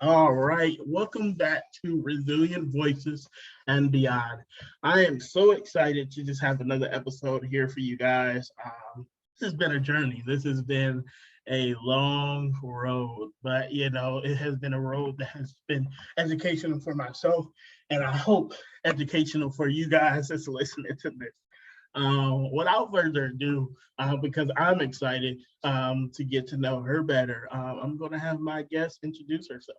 All right, welcome back to Resilient Voices and Beyond. I am so excited to just have another episode here for you guys. This has been a journey. This has been a long road, but it has been a road that has been educational for myself, and I hope educational for you guys that's listening to this. Without further ado, because I'm excited to get to know her better, I'm going to have my guest introduce herself.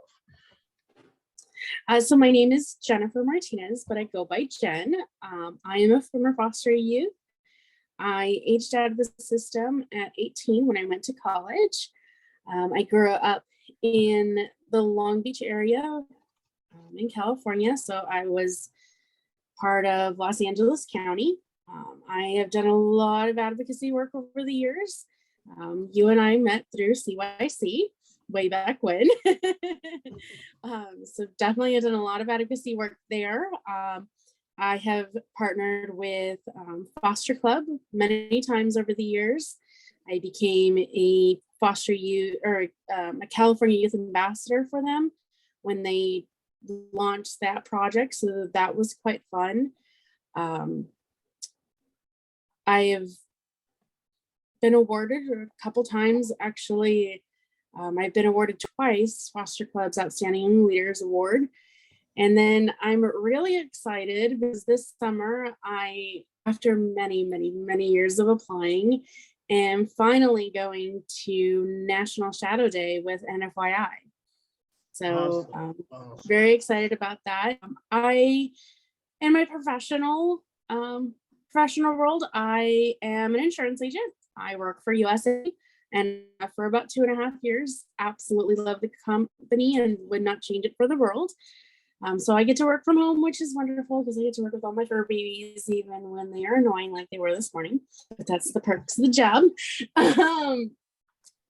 So my name is Jennifer Martinez, but I go by Jen. I am a former foster youth. I aged out of the system at 18 when I went to college. I grew up in the Long Beach area in California, so I was part of Los Angeles County. I have done a lot of advocacy work over the years. You and I met through CYC way back when. So definitely I've done a lot of advocacy work there. I have partnered with Foster Club many times over the years. I became a foster youth or a California Youth Ambassador for them when they launched that project. So that was quite fun. I have been awarded a couple times, actually. I've been awarded twice Foster Club's Outstanding Young Leaders Award. And then I'm really excited because this summer after many, many, many years of applying, am finally going to National Shadow Day with NFYI. So awesome. Very excited about that. In my professional world, I am an insurance agent. I work for USA and for about 2.5 years. Absolutely love the company and would not change it for the world. So I get to work from home, which is wonderful because I get to work with all my fur babies, even when they are annoying like they were this morning. But that's the perks of the job.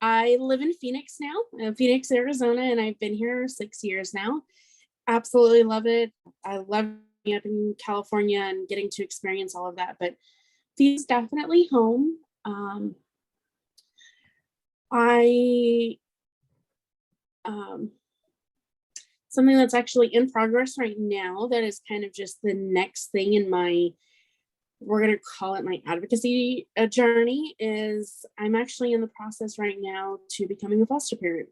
I live in Phoenix now, Phoenix, Arizona, and I've been here 6 years now. Absolutely love it. I love being up in California and getting to experience all of that, but Phoenix is definitely home. Something that's actually in progress right now that is kind of just the next thing in we're going to call it my advocacy journey, is I'm actually in the process right now to becoming a foster parent.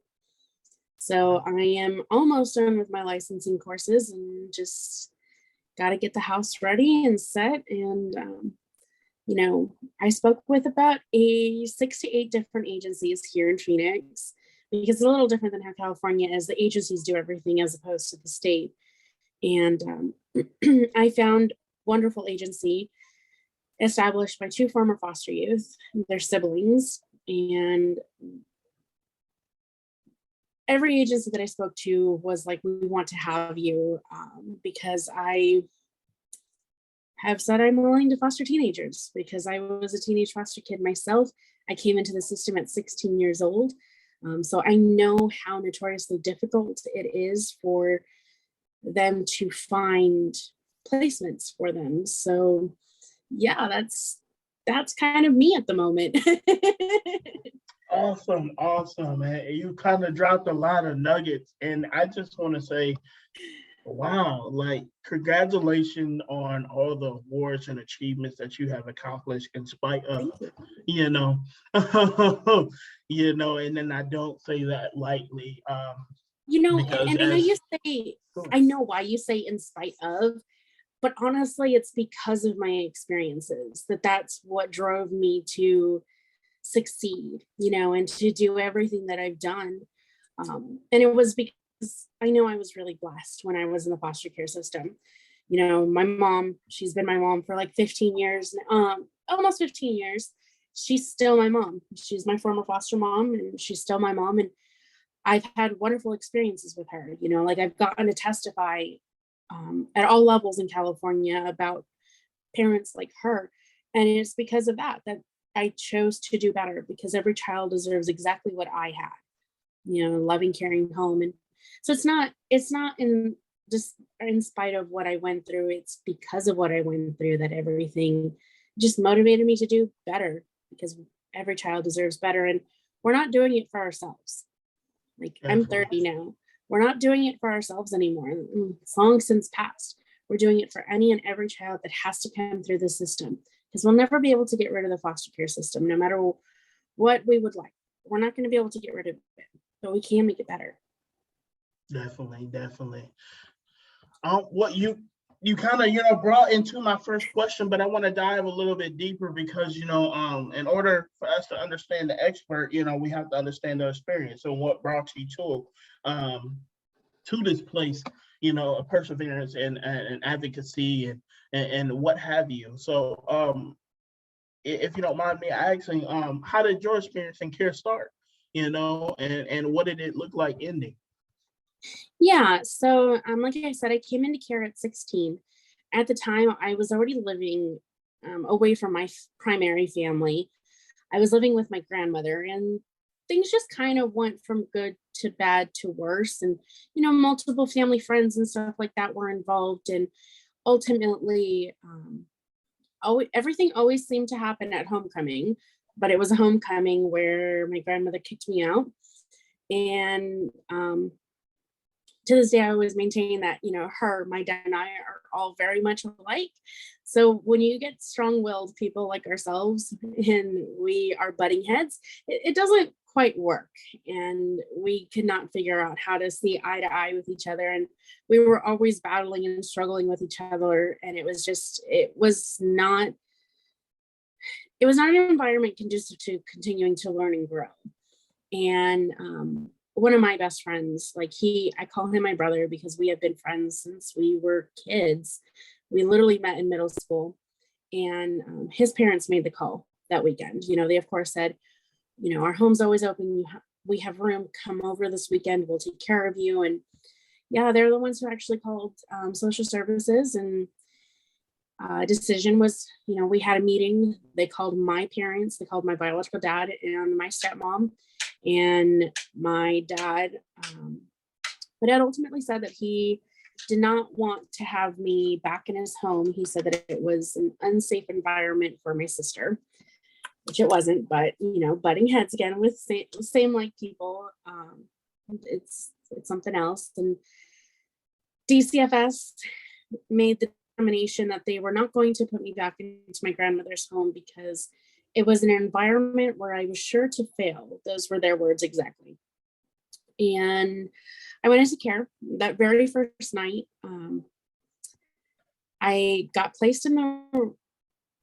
So I am almost done with my licensing courses and just got to get the house ready and set. And, I spoke with about 6 to 8 different agencies here in Phoenix, because it's a little different than how California is. The agencies do everything as opposed to the state. And I found a wonderful agency established by 2 former foster youth, their siblings. And every agency that I spoke to was like, we want to have you, because I have said I'm willing to foster teenagers, because I was a teenage foster kid myself. I came into the system at 16 years old. So I know how notoriously difficult it is for them to find placements for them. So yeah, that's kind of me at the moment. Awesome, man. You kind of dropped a lot of nuggets, and I just want to say, wow, like congratulations on all the awards and achievements that you have accomplished in spite of, and then I don't say that lightly. I know why you say in spite of, but honestly, it's because of my experiences that's what drove me to succeed, and to do everything that I've done. And it was because I know I was really blessed when I was in the foster care system. My mom, she's been my mom for like 15 years, almost 15 years. She's still my mom. She's my former foster mom, and she's still my mom. And I've had wonderful experiences with her. Like I've gotten to testify at all levels in California about parents like her. And it's because of that I chose to do better, because every child deserves exactly what I had, loving, caring home. And so it's not in spite of what I went through. It's because of what I went through that everything just motivated me to do better, because every child deserves better. And we're not doing it for ourselves. Like, I'm 30 now. We're not doing it for ourselves anymore. It's long since passed. We're doing it for any and every child that has to come through the system, because we'll never be able to get rid of the foster care system, no matter what we would like. We're not going to be able to get rid of it, but we can make it better. Definitely. What you kind of brought into my first question, but I want to dive a little bit deeper because in order for us to understand the expert, we have to understand the experience. So what brought you to this place, a perseverance and advocacy and what have you. So if you don't mind me asking, how did your experience in care start? And what did it look like ending? Yeah. So, like I said, I came into care at 16. At the time, I was already living away from my primary family. I was living with my grandmother, and things just kind of went from good to bad to worse. And, multiple family friends and stuff like that were involved. And ultimately, everything always seemed to happen at homecoming, but it was a homecoming where my grandmother kicked me out. And to this day, I always maintain that, my dad and I are all very much alike. So when you get strong-willed people like ourselves and we are butting heads, it doesn't quite work. And we could not figure out how to see eye to eye with each other. And we were always battling and struggling with each other. And it was not an environment conducive to continuing to learn and grow. And one of my best friends, I call him my brother because we have been friends since we were kids. We literally met in middle school, and his parents made the call that weekend. They of course said, our home's always open. We have room. Come over this weekend. We'll take care of you. And yeah, they're the ones who actually called social services, and decision was, we had a meeting. They called my parents. They called my biological dad and my stepmom. And my dad, ultimately said that he did not want to have me back in his home. He said that it was an unsafe environment for my sister, which it wasn't, but butting heads again with same like people, it's something else. And DCFS made the determination that they were not going to put me back into my grandmother's home because it was an environment where I was sure to fail. Those were their words exactly. And I went into care that very first night. I got placed in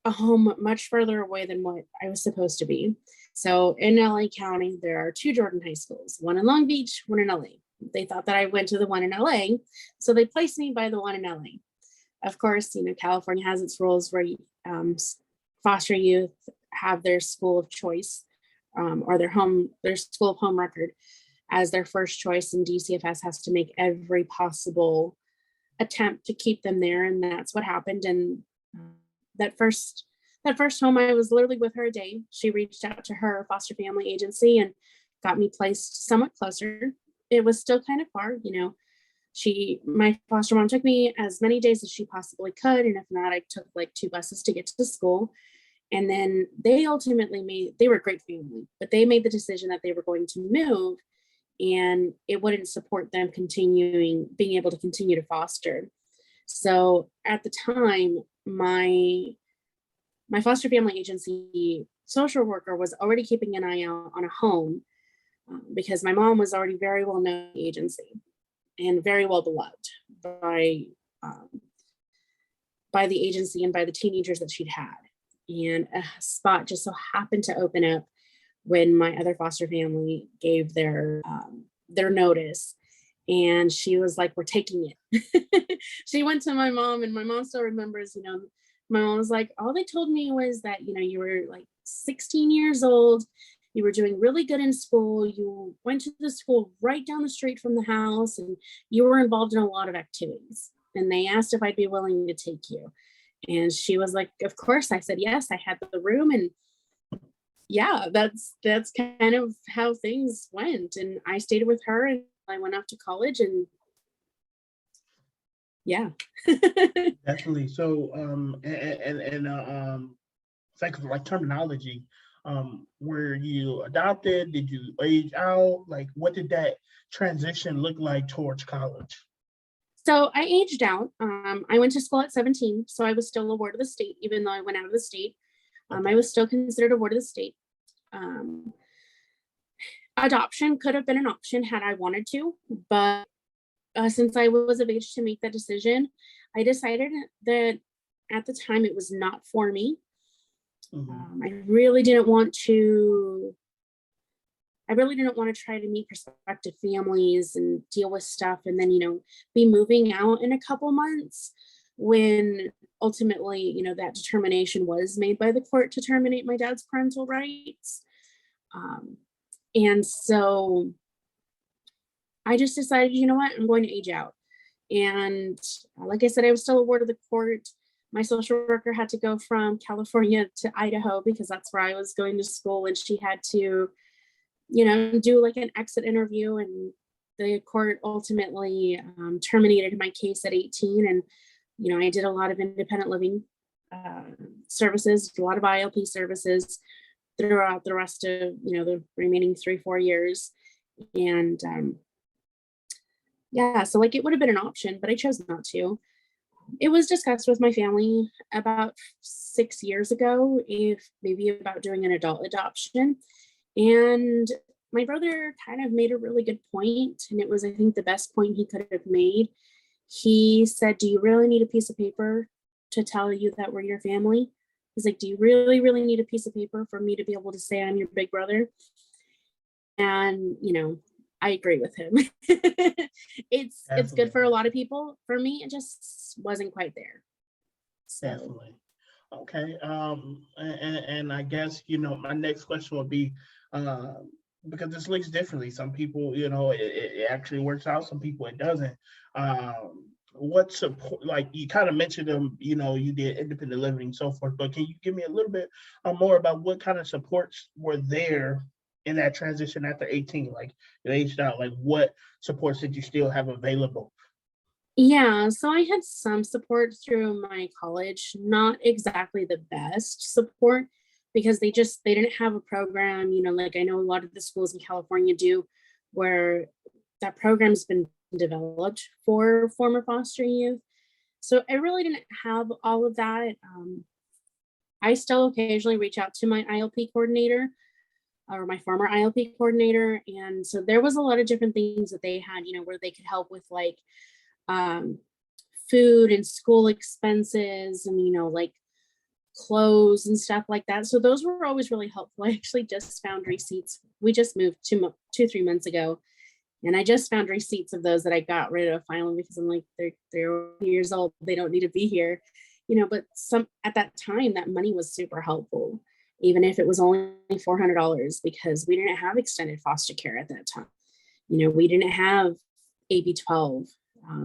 a home much further away than what I was supposed to be. So in LA County, there are 2 Jordan high schools, one in Long Beach, one in LA. They thought that I went to the one in LA, so they placed me by the one in LA. Of course, California has its rules where foster youth have their school of choice, or their school of home record as their first choice, and DCFS has to make every possible attempt to keep them there, and that's what happened. And that first home, I was literally with her a day. She reached out to her foster family agency and got me placed somewhat closer. It was still kind of far, my foster mom took me as many days as she possibly could, and if not, I took 2 buses to get to school. And then they were a great family, but they made the decision that they were going to move, and it wouldn't support them being able to continue to foster. So at the time, my foster family agency social worker was already keeping an eye out on a home, because my mom was already very well known in the agency and very well beloved by the agency and by the teenagers that she'd had. And a spot just so happened to open up when my other foster family gave their notice. And she was like, "We're taking it." She went to my mom, and my mom still remembers, my mom was like, "All they told me was that, you were 16 years old. You were doing really good in school. You went to the school right down the street from the house, and you were involved in a lot of activities. And they asked if I'd be willing to take you." And she was like, "Of course." I said, "Yes." I had the room, and yeah, that's kind of how things went. And I stayed with her, and I went off to college, and yeah. Definitely. So, thank you for terminology. Were you adopted? Did you age out? Like, what did that transition look like towards college? So I aged out. I went to school at 17, so I was still a ward of the state, even though I went out of the state. I was still considered a ward of the state. Um, Adoption could have been an option had I wanted to, but since I was of age to make that decision, I decided that at the time it was not for me. I really didn't want to. I really didn't want to try to meet prospective families and deal with stuff, and then be moving out in a couple months when ultimately that determination was made by the court to terminate my dad's parental rights. And so I just decided, you know what, I'm going to age out. And like I said, I was still a ward of the court. My social worker had to go from California to Idaho because that's where I was going to school, and she had to, do like an exit interview, and the court ultimately terminated my case at 18. And, I did a lot of independent living services, a lot of ILP services throughout the rest of, the remaining 3-4 years. And yeah, so like it would have been an option, but I chose not to. It was discussed with my family about 6 years ago, if maybe about doing an adult adoption. And my brother kind of made a really good point, and it was, I think, the best point he could have made. He said, "Do you really need a piece of paper to tell you that we're your family?" He's like, "Do you really, really need a piece of paper for me to be able to say I'm your big brother?" And, I agree with him. It's good for a lot of people. For me, it just wasn't quite there. So. Definitely. Okay. And I guess, my next question would be, because this looks differently. Some people, it actually works out. Some people it doesn't. What support, like you kind of mentioned them, you did independent living and so forth, but can you give me a little bit more about what kind of supports were there in that transition after 18? Like you aged out, like what supports did you still have available? Yeah, so I had some support through my college, not exactly the best support because they didn't have a program, like I know a lot of the schools in California do, where that program's been developed for former foster youth. So I really didn't have all of that. I still occasionally reach out to my ILP coordinator or my former ILP coordinator. And so there was a lot of different things that they had, where they could help with like food and school expenses and, like clothes and stuff like that. So those were always really helpful. I actually just found receipts. We just moved 2-3 months ago. And I just found receipts of those that I got rid of finally because I'm like, they're years old. They don't need to be here, but at that time, that money was super helpful, even if it was only $400 because we didn't have extended foster care at that time. We didn't have AB 12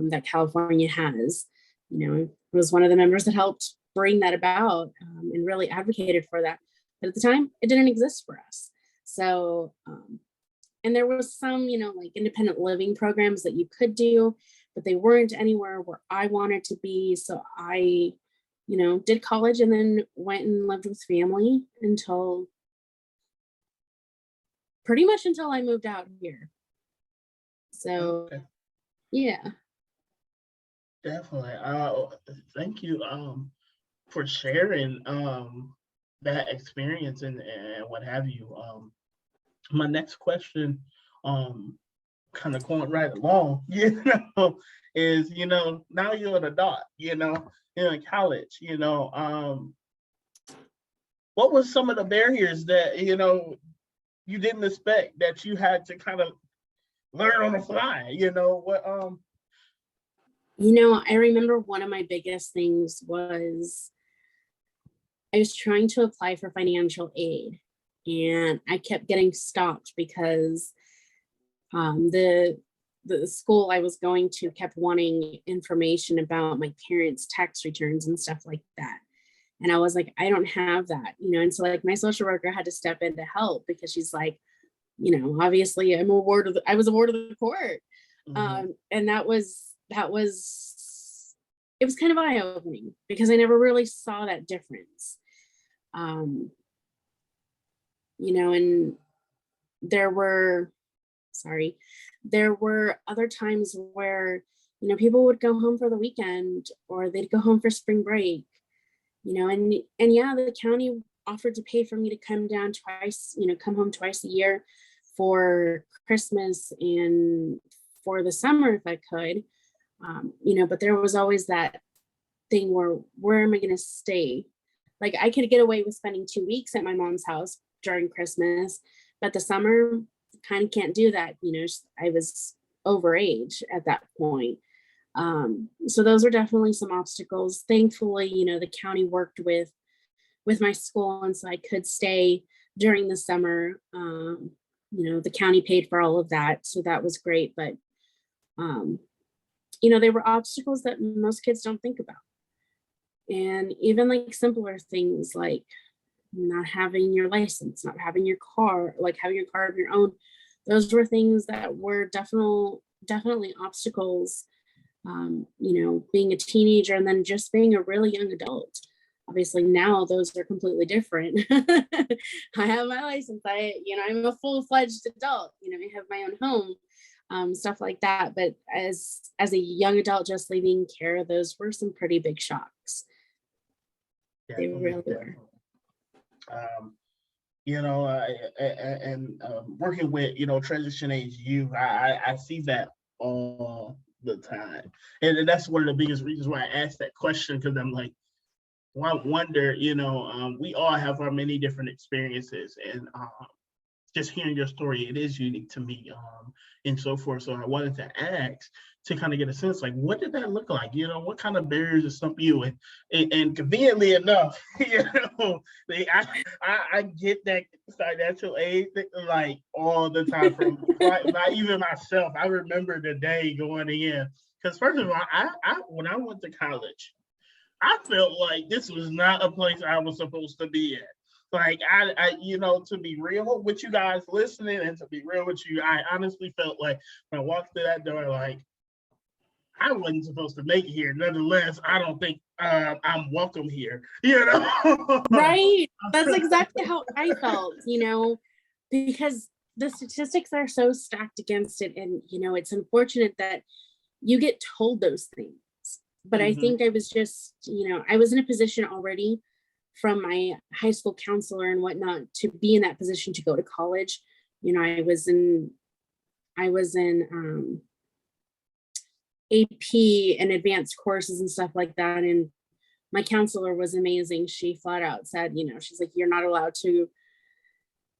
that California has. It was one of the members that helped bring that about and really advocated for that. But at the time, it didn't exist for us. So, and there was some, like independent living programs that you could do, but they weren't anywhere where I wanted to be. So I, did college and then went and lived with family pretty much until I moved out here. So, Okay. Yeah. Definitely. Thank you for sharing that experience and what have you. My next question, kind of going right along, is now you're an adult, you're in college, what was some of the barriers that you didn't expect that you had to kind of learn on the fly? What I remember one of my biggest things was I was trying to apply for financial aid and I kept getting stopped because the school I was going to kept wanting information about my parents' tax returns and stuff like that. And I was like, I don't have that, and so like my social worker had to step in to help because she's like, obviously I was a ward of the court. And that was it was kind of eye-opening because I never really saw that difference. And there were other times where, people would go home for the weekend or they'd go home for spring break, and yeah, the county offered to pay for me to come home twice a year for Christmas and for the summer if I could, but there was always that thing where am I going to stay? Like I could get away with spending 2 weeks at my mom's house during Christmas, but the summer kind of can't do that. I was overage at that point. So those are definitely some obstacles. Thankfully, the county worked with my school, and so I could stay during the summer. The county paid for all of that, so that was great. But there were obstacles that most kids don't think about. And even like simpler things like not having your license, not having your car, like having your car of your own. Those were things that were definitely obstacles, being a teenager and then just being a really young adult. Obviously now those are completely different. I have my license. I'm a full-fledged adult, I have my own home, stuff like that. But as a young adult just leaving care, those were some pretty big shocks. They really were. Working with, transition age youth, I see that all the time. And that's one of the biggest reasons why I asked that question, because I'm like, well, I wonder, we all have our many different experiences, and just hearing your story, it is unique to me, and so forth. So I wanted to ask to kind of get a sense, like, what did that look like? What kind of barriers to stump you? And conveniently enough, I get that financial aid like all the time from not even myself. I remember the day going in, because first of all, I when I went to college, I felt like this was not a place I was supposed to be in. Like I, to be real with you guys listening and to be real with you, I honestly felt like when I walked through that door, like I wasn't supposed to make it here. Nonetheless, I don't think I'm welcome here. Right. That's exactly how I felt. Because the statistics are so stacked against it, and it's unfortunate that you get told those things. But I think I was just, I was in a position already from my high school counselor and whatnot to be in that position to go to college. I was in AP and advanced courses and stuff like that. And my counselor was amazing. She flat out said, she's like, you're not allowed to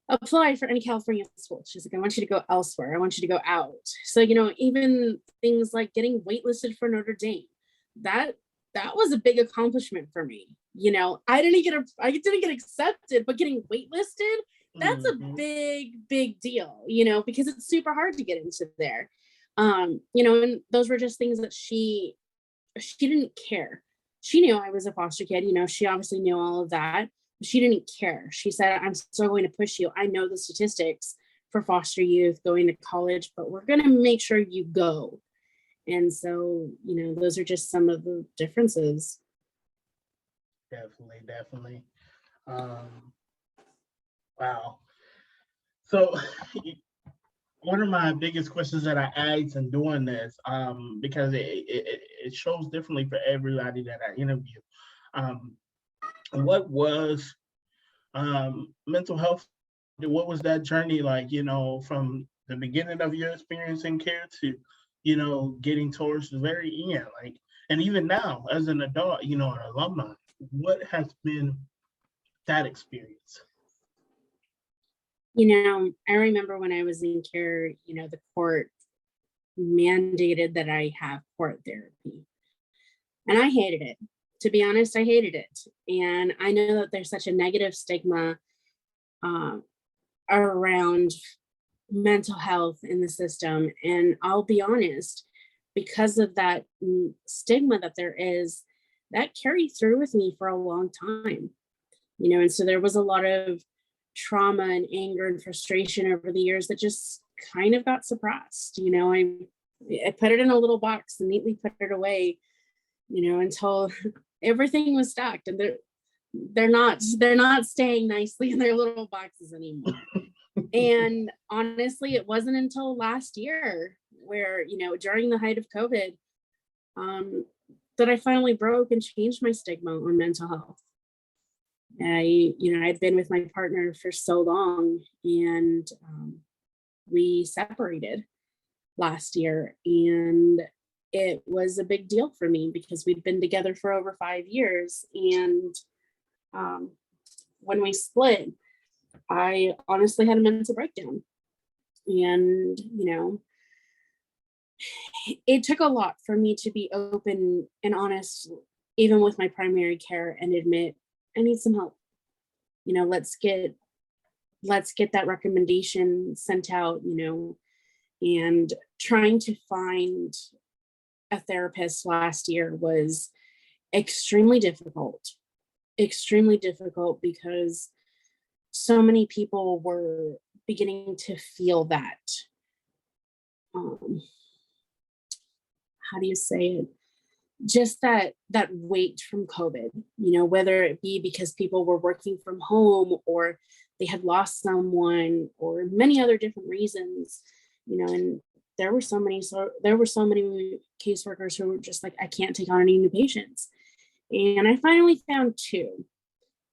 apply for any California school. She's like, I want you to go elsewhere. I want you to go out. So, even things like getting waitlisted for Notre Dame, that was a big accomplishment for me. I didn't get accepted, but getting waitlisted, that's a big deal, because it's super hard to get into there. And those were just things that she didn't care. She knew I was a foster kid, she obviously knew all of that. She didn't care. She said, I'm still going to push you. I know the statistics for foster youth going to college, but we're going to make sure you go. And so, those are just some of the differences. Definitely. Wow. So one of my biggest questions that I asked in doing this, because it shows differently for everybody that I interview. What was mental health? What was that journey like, from the beginning of your experience in care to, getting towards the very end, like, and even now as an adult, an alumni, what has been that experience? I remember when I was in care, the court mandated that I have court therapy. And I hated it. To be honest, I hated it. And I know that there's such a negative stigma around mental health in the system. And I'll be honest, because of that stigma that there is, that carried through with me for a long time. And so there was a lot of trauma and anger and frustration over the years that just kind of got suppressed. I put it in a little box and neatly put it away, until everything was stacked. And they're not staying nicely in their little boxes anymore. And honestly, it wasn't until last year where, during the height of COVID, that I finally broke and changed my stigma on mental health. I'd been with my partner for so long, and we separated last year, and it was a big deal for me because we'd been together for over 5 years. And when we split, I honestly had a mental breakdown. And, it took a lot for me to be open and honest, even with my primary care, and admit I need some help. Let's get that recommendation sent out, and trying to find a therapist last year was extremely difficult because so many people were beginning to feel that, how do you say it? Just that weight from COVID, whether it be because people were working from home or they had lost someone or many other different reasons, and there were so many caseworkers who were just like, I can't take on any new patients. And I finally found two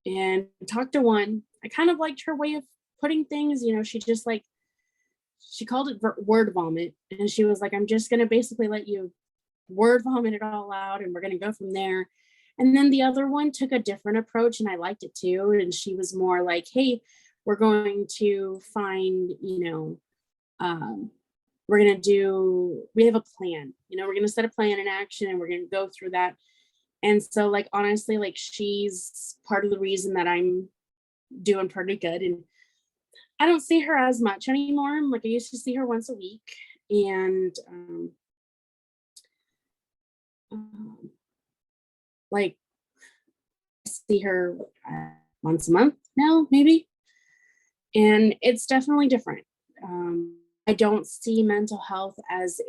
and talked to one. I kind of liked her way of putting things. She called it word vomit. And she was like, I'm just going to basically let you word vomit it all out, and we're going to go from there. And then the other one took a different approach, and I liked it too. And she was more like, hey, we're going to find, we have a plan, we're going to set a plan in action, and we're going to go through that. And so, honestly, she's part of the reason that I'm doing pretty good. And I don't see her as much anymore. I used to see her once a week, and I see her once a month now, maybe. And it's definitely different. I don't see mental health as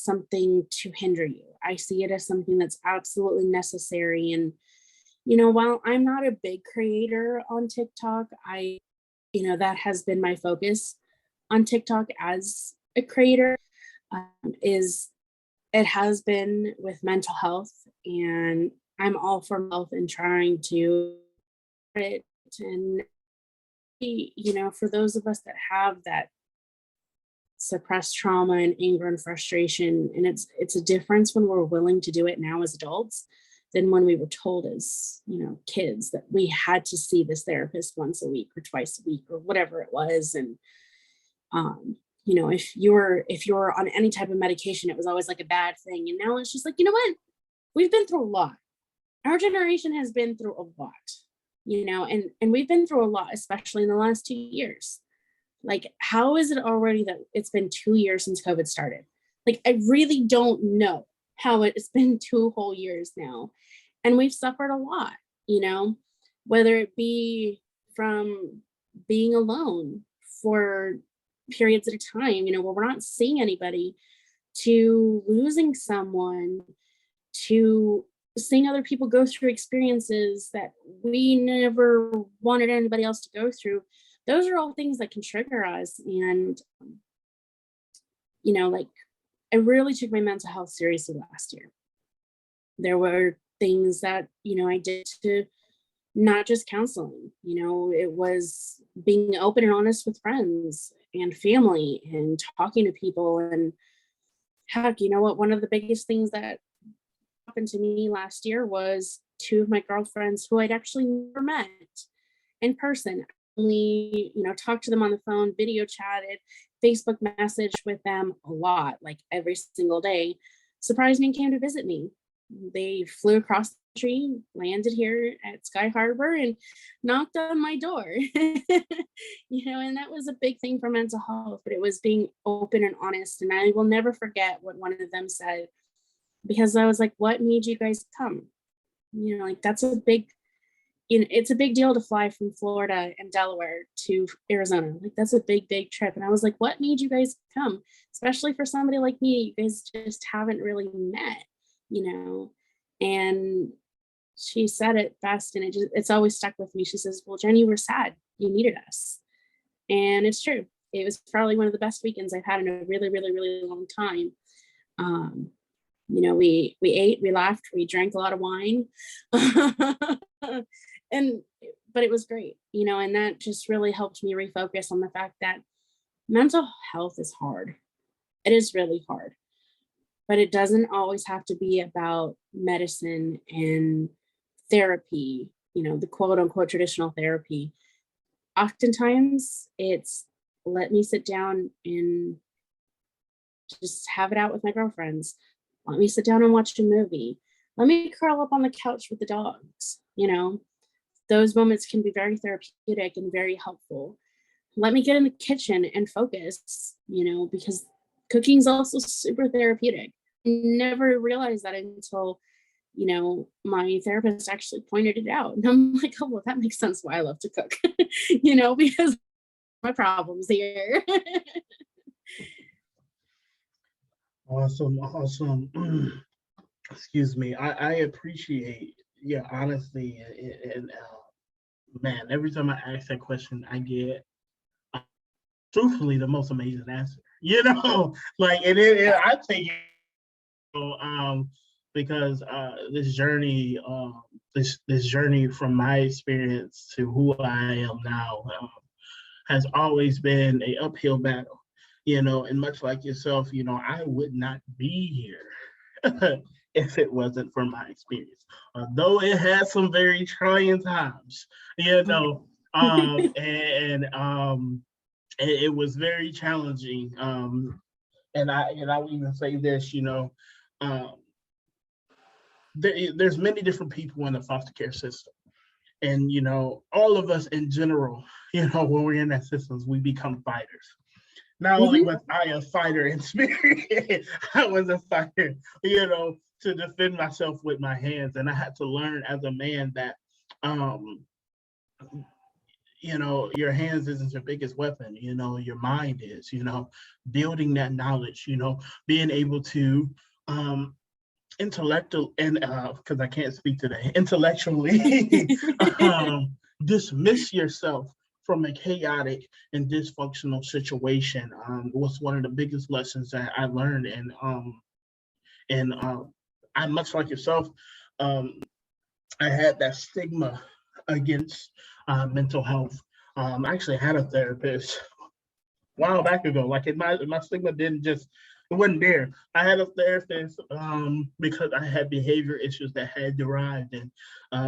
something to hinder you. I see it as something that's absolutely necessary. And, while I'm not a big creator on TikTok, that has been my focus on TikTok as a creator, it has been with mental health, and I'm all for health and trying to it. And for those of us that have that suppressed trauma and anger and frustration, and it's a difference when we're willing to do it now as adults than when we were told as kids that we had to see this therapist once a week or twice a week or whatever it was. And if you're on any type of medication, it was always a bad thing. And now it's just what? We've been through a lot. Our generation has been through a lot, and we've been through a lot, especially in the last 2 years. How is it already that it's been 2 years since COVID started? I really don't know how it's been 2 whole years now. And we've suffered a lot, whether it be from being alone for periods at a time, where we're not seeing anybody, to losing someone, to seeing other people go through experiences that we never wanted anybody else to go through. Those are all things that can trigger us. And, I really took my mental health seriously last year. There were things that, I did to not just counseling, it was being open and honest with friends and family and talking to people. And heck, one of the biggest things that happened to me last year was 2 of my girlfriends who I'd actually never met in person. Only, talked to them on the phone, video chatted, Facebook messaged with them a lot, every single day, surprised me and came to visit me. They flew across the country, landed here at Sky Harbor, and knocked on my door. And that was a big thing for mental health, but it was being open and honest. And I will never forget what one of them said, because I was like, what made you guys come? That's a big, it's a big deal to fly from Florida and Delaware to Arizona. That's a big, big trip. And I was like, what made you guys come? Especially for somebody like me, you guys just haven't really met. you know, and she said it best, and it's always stuck with me. She says, "Well, Jenny, you were sad. You needed us." And it's true. It was probably one of the best weekends I've had in a really, really, really long time. Um, we ate, we laughed, we drank a lot of wine. and but it was great, and that just really helped me refocus on the fact that mental health is hard. It is really hard, but it doesn't always have to be about medicine and therapy, the quote unquote traditional therapy. Oftentimes it's, let me sit down and just have it out with my girlfriends. Let me sit down and watch a movie. Let me curl up on the couch with the dogs. Those moments can be very therapeutic and very helpful. Let me get in the kitchen and focus, because cooking is also super therapeutic. I never realized that until, my therapist actually pointed it out. And I'm like, oh, well, that makes sense why I love to cook, because my problems here. Awesome. Excuse me. I appreciate your honesty and man, every time I ask that question, I get truthfully the most amazing answer. Like I take it because this journey, this journey from my experience to who I am now has always been a uphill battle. And much like yourself, I would not be here if it wasn't for my experience. Although it had some very trying times, and it was very challenging. And I will even say this, there's many different people in the foster care system. And, all of us in general, when we're in that systems, we become fighters. Not only was I a fighter in spirit, I was a fighter, to defend myself with my hands. And I had to learn as a man that, your hands isn't your biggest weapon, your mind is, building that knowledge, being able to intellectual and because I can't speak today, intellectually dismiss yourself from a chaotic and dysfunctional situation was one of the biggest lessons that I learned. And I, much like yourself, I had that stigma against mental health. I actually had a therapist a while back ago. Like my stigma didn't just, it wasn't there. I had a therapist because I had behavior issues that had derived, and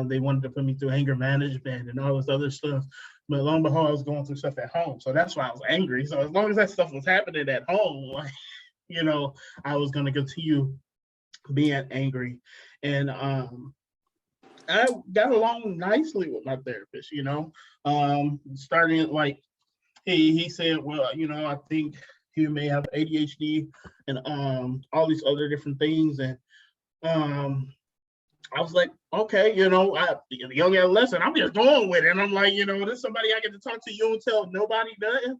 they wanted to put me through anger management and all this other stuff. But lo and behold, I was going through stuff at home. So that's why I was angry. So as long as that stuff was happening at home, like, I was going to continue being angry. And I got along nicely with my therapist, starting like, he said, well, I think you may have ADHD and all these other different things. And I was like, okay, the young adolescent, I'm just going with it. And I'm like, there's somebody I get to talk to, you don't tell nobody nothing.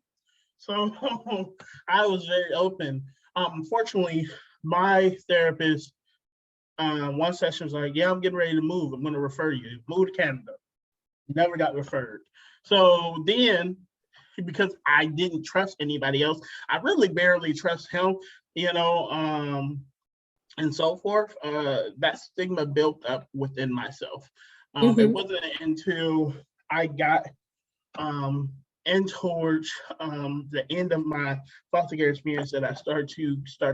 So I was very open. Unfortunately, my therapist, one session was like, yeah, I'm getting ready to move. I'm going to refer you. Move to Canada. Never got referred. So then, because I didn't trust anybody else, I really barely trust him, and so forth, that stigma built up within myself. It wasn't until I got in towards the end of my foster care experience that I started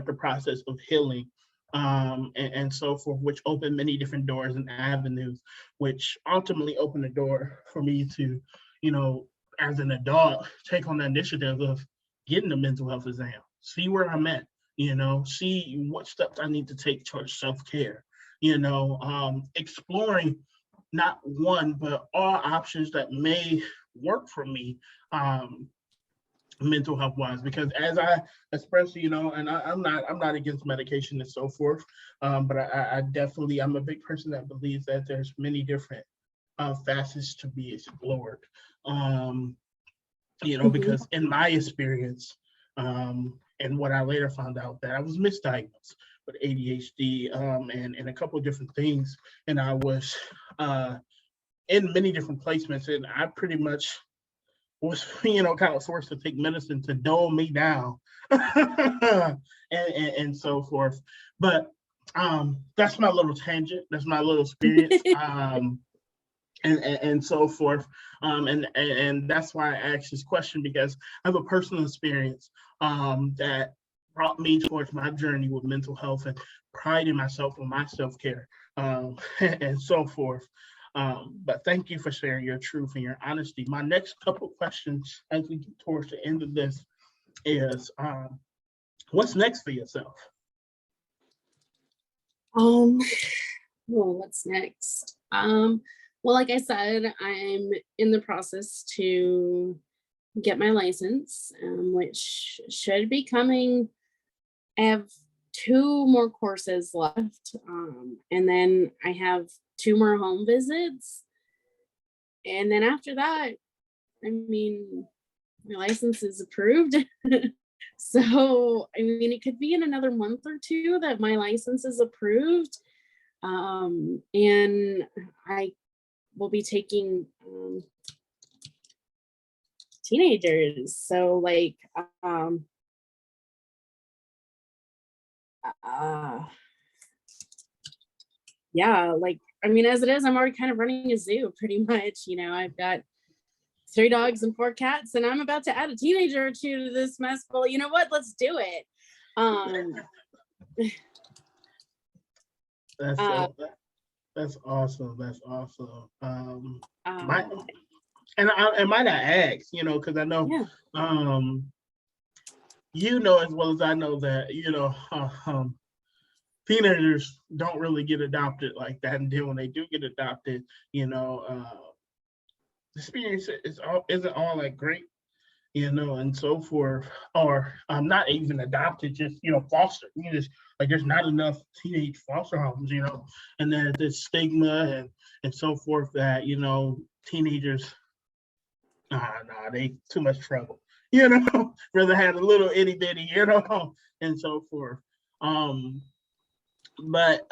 the process of healing, and so forth, which opened many different doors and avenues, which ultimately opened the door for me to, as an adult, take on the initiative of getting a mental health exam, see where I'm at, see what steps I need to take towards self-care, exploring not one, but all options that may work for me, mental health wise, because as I expressed, and I'm not against medication and so forth, but I definitely, I'm a big person that believes that there's many different facets to be explored, because in my experience, and what I later found out, that I was misdiagnosed with ADHD, and a couple of different things. And I was in many different placements, and I pretty much was, kind of forced to take medicine to dull me down, and so forth. But that's my little tangent. That's my little experience. And so forth. And that's why I asked this question, because I have a personal experience that brought me towards my journey with mental health and priding myself on my self-care, and so forth. But thank you for sharing your truth and your honesty. My next couple questions as we get towards the end of this is, what's next for yourself? Well, what's next? Well, like I said, I'm in the process to get my license, which should be coming. I have 2 more courses left, and then I have 2 more home visits. And then after that, I mean, my license is approved. So, I mean, it could be in another month or 2 that my license is approved. And I will be taking teenagers. So, like, yeah, like, I mean, as it is, I'm already kind of running a zoo pretty much. I've got 3 dogs and 4 cats, and I'm about to add a teenager or 2 to this mess. Well, you know what? Let's do it. That's awesome. That's awesome. I might have asked, because I know, Yeah. as well as I know that, teenagers don't really get adopted like that. And then when they do get adopted, the experience isn't all that great, and so forth. Or not even adopted, just foster. Just like there's not enough teenage foster homes, and then there's stigma and so forth that teenagers, they too much trouble, rather have a little itty bitty, and so forth. But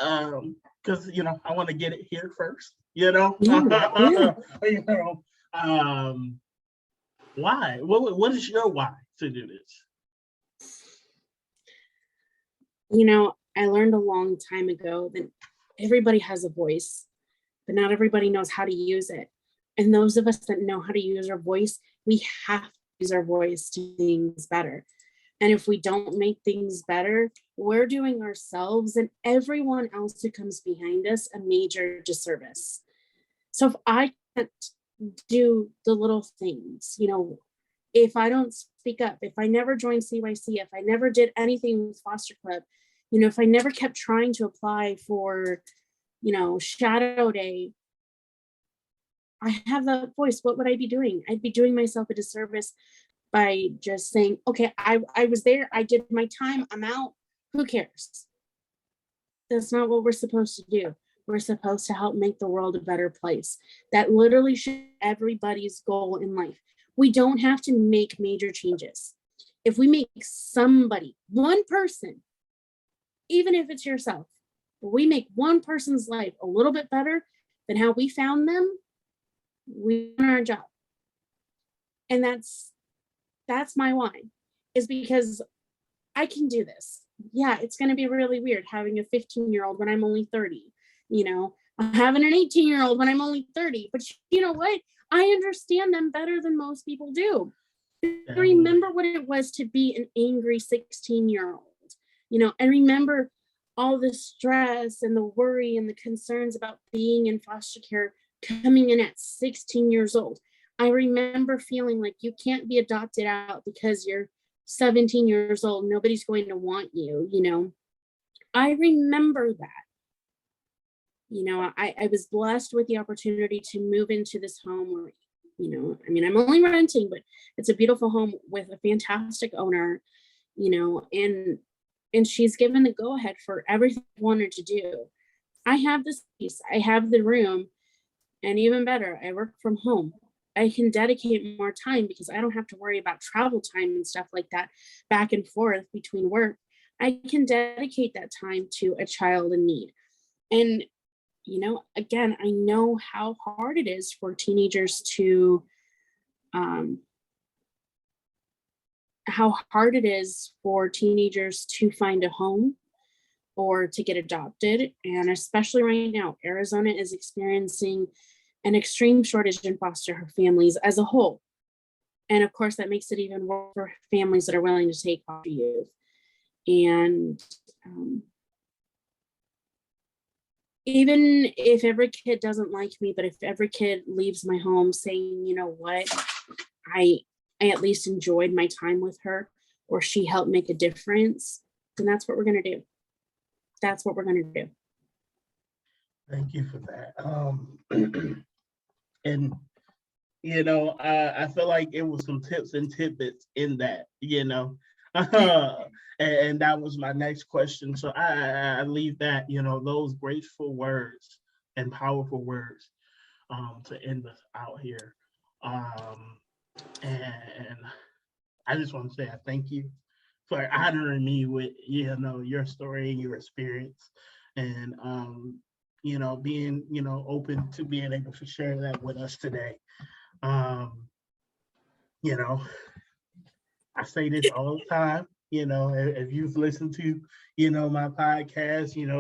because I want to get it here first, Yeah. Why? What is your why to do this? I learned a long time ago that everybody has a voice, but not everybody knows how to use it. And those of us that know how to use our voice, we have to use our voice to make things better. And if we don't make things better, we're doing ourselves and everyone else who comes behind us a major disservice. So if I can't do the little things, if I don't speak up, if I never joined CYC, if I never did anything with Foster Club, if I never kept trying to apply for, Shadow Day, I have that voice. What would I be doing? I'd be doing myself a disservice by just saying, okay, I was there, I did my time, I'm out. Who cares? That's not what we're supposed to do. We're supposed to help make the world a better place. That literally should be everybody's goal in life. We don't have to make major changes. If we make somebody, one person, even if it's yourself, but we make one person's life a little bit better than how we found them, we've done our job. And that's my why, is because I can do this. Yeah, it's going to be really weird having a 15-year-old when I'm only 30, having an 18-year-old when I'm only 30. But you know what? I understand them better than most people do. I remember what it was to be an angry 16-year-old, I remember all the stress and the worry and the concerns about being in foster care coming in at 16 years old. I remember feeling like you can't be adopted out because you're 17 years old. Nobody's going to want you, I remember that. I was blessed with the opportunity to move into this home where, I'm only renting, but it's a beautiful home with a fantastic owner, and she's given the go ahead for everything I wanted to do. I have the space, I have the room, and even better, I work from home. I can dedicate more time because I don't have to worry about travel time and stuff like that back and forth between work. I can dedicate that time to a child in need. And, again, I know how hard it is for teenagers to, find a home or to get adopted. And especially right now, Arizona is experiencing an extreme shortage in foster families as a whole. And of course, that makes it even worse for families that are willing to take foster youth. And even if every kid doesn't like me, but if every kid leaves my home saying, you know what, I at least enjoyed my time with her, or she helped make a difference, then that's what we're going to do. That's what we're going to do. Thank you for that. And I feel like it was some tips and tidbits in that, and that was my next question. So I leave that, those graceful words and powerful words to end us out here. And I just want to say I thank you for honoring me with, your story and your experience, and, being, open to being able to share that with us today. I say this all the time, if you've listened to, my podcast, you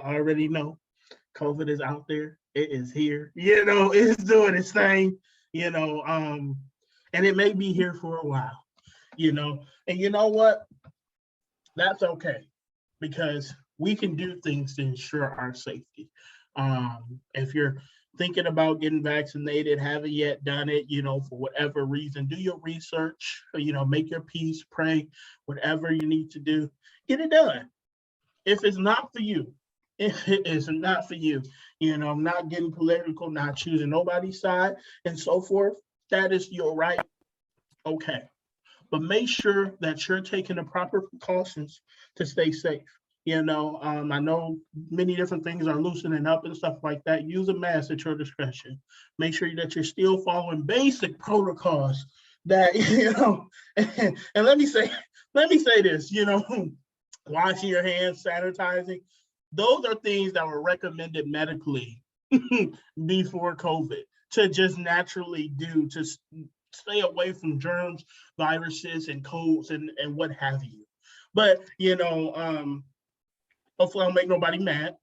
already know COVID is out there. It is here, it's doing its thing, and it may be here for a while, and you know what? That's okay, because we can do things to ensure our safety. If you're thinking about getting vaccinated, haven't yet done it, for whatever reason, do your research, make your peace, pray, whatever you need to do, get it done. If it's not for you, if it is not for you, I'm not getting political, not choosing nobody's side and so forth. That is your right. Okay. But make sure that you're taking the proper precautions to stay safe. I know many different things are loosening up and stuff like that. Use a mask at your discretion. Make sure that you're still following basic protocols that, and let me say this, washing your hands, sanitizing, those are things that were recommended medically before COVID to just naturally do to stay away from germs, viruses, and colds and what have you. But, hopefully I don't make nobody mad.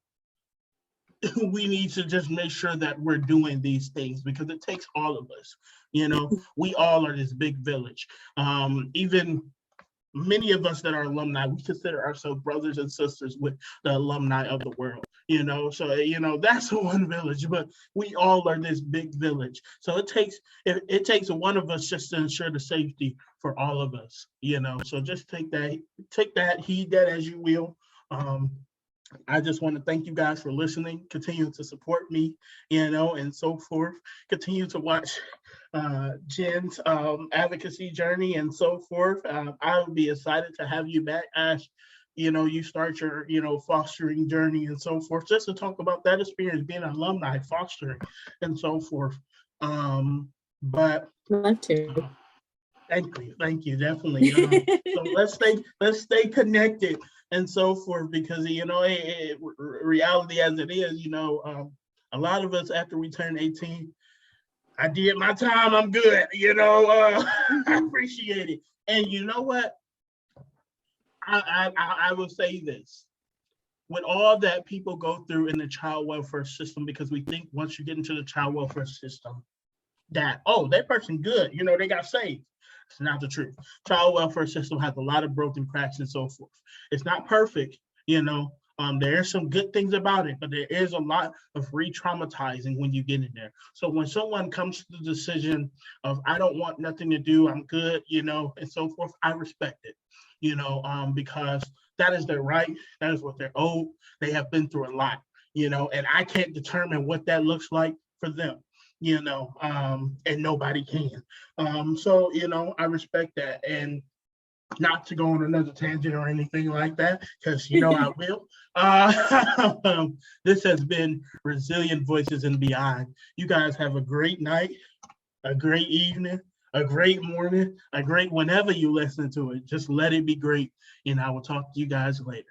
We need to just make sure that we're doing these things because it takes all of us. We all are this big village. Even many of us that are alumni, we consider ourselves brothers and sisters with the alumni of the world. So that's one village, but we all are this big village. So it takes one of us just to ensure the safety for all of us. So just take that, heed that as you will. I just want to thank you guys for listening, continue to support me, and so forth. Continue to watch Jenn's advocacy journey and so forth. I would be excited to have you back as you start your fostering journey and so forth, just to talk about that experience being an alumni, fostering and so forth. But love to. Thank you, definitely. So let's stay connected and so forth, because reality as it is, a lot of us after we turn 18, I did my time, I'm good, I appreciate it. And you know what? I will say this. With all that people go through in the child welfare system, because we think once you get into the child welfare system that, that person good, they got saved. It's not the truth. Child welfare system has a lot of broken cracks and so forth. It's not perfect, there are some good things about it, but there is a lot of re-traumatizing when you get in there. So when someone comes to the decision of, I don't want nothing to do, I'm good, and so forth, I respect it, because that is their right. That is what they're owed. They have been through a lot, and I can't determine what that looks like for them. And nobody can. So, I respect that. And not to go on another tangent or anything like that, because I will. This has been Resilient Voices and Beyond. You guys have a great night, a great evening, a great morning, a great whenever you listen to it. Just let it be great. And I will talk to you guys later.